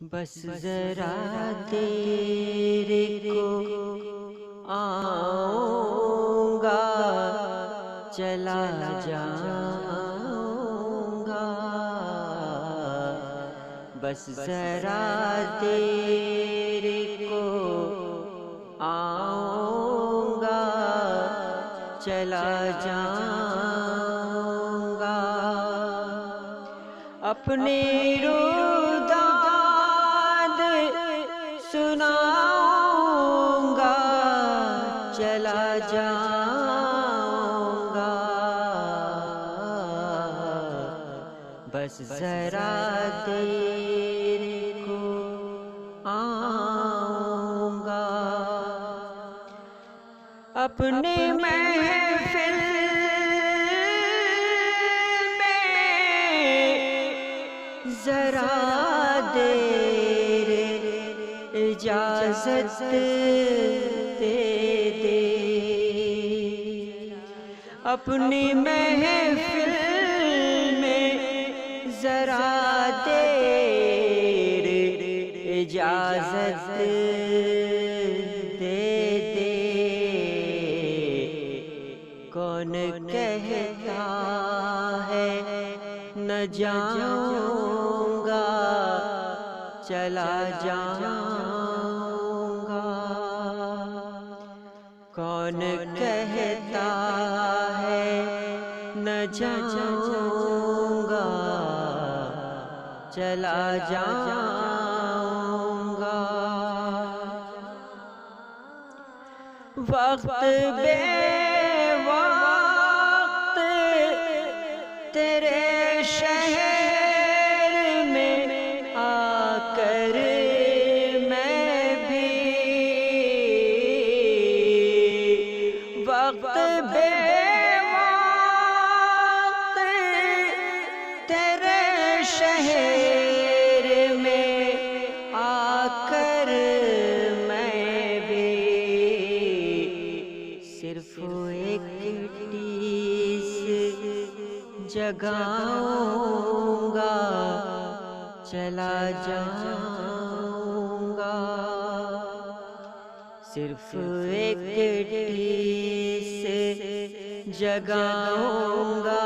बस जरा तेरे को आऊंगा, चला जाऊंगा। बस जरा तेरे को आऊंगा, चला जाऊंगा। अपने रुदाद सुनाऊंगा, चला जाऊंगा। बस जरा तेरे को आऊंगा। अपने महफिल जरा देर इजाजत दे दे। अपनी महफिल में जरा देर इजाजत दे दे। कौन कहता है न जाऊंगा, चला जाऊंगा। कौन कहता है न जाऊंगा, चला जाऊंगा। वक्त बेवक्त तेरे शहर में आकर मैं भी वक्त बेवक्त तेरे शहर में आकर मैं भी सिर्फ एक टीस जगाऊंगा, चला जाऊंगा। सिर्फ एक टीस जगाऊंगा,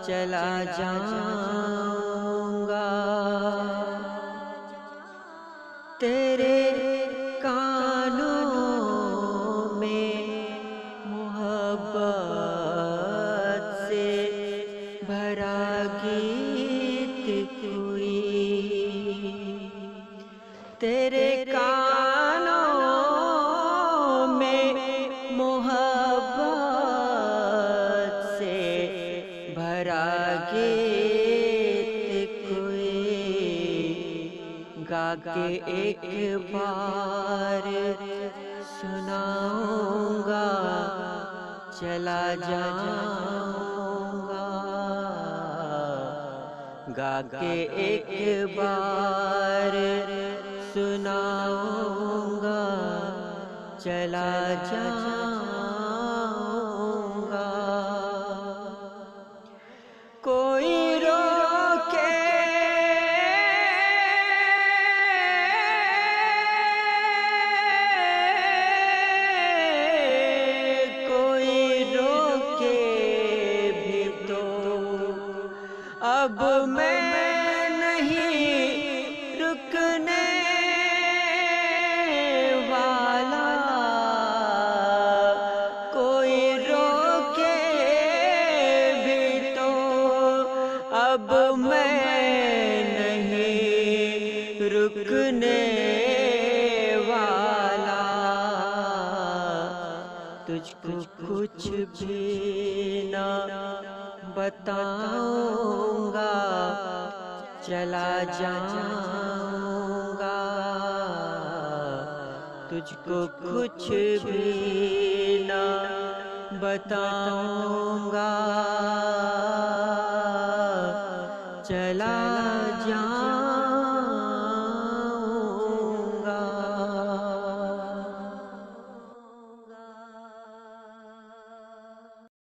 चला जाऊंगा। तेरे कानों में मोहब्बत से भरा गीत कोई, तेरे कानों में मोहब्बत से भरा गीत कोई, गा के एक बार सुनाऊंगा, चला जाऊंगा। गा के एक बार सुनाऊंगा, चला जाऊंगा। कोई रोके अब मैं नहीं रुकने वाला। कोई रोके भी तो अब मैं नहीं रुकने वाला। तुझको कुछ भी ना बताऊंगा, चला जाऊंगा। तुझको कुछ भी ना बताऊंगा,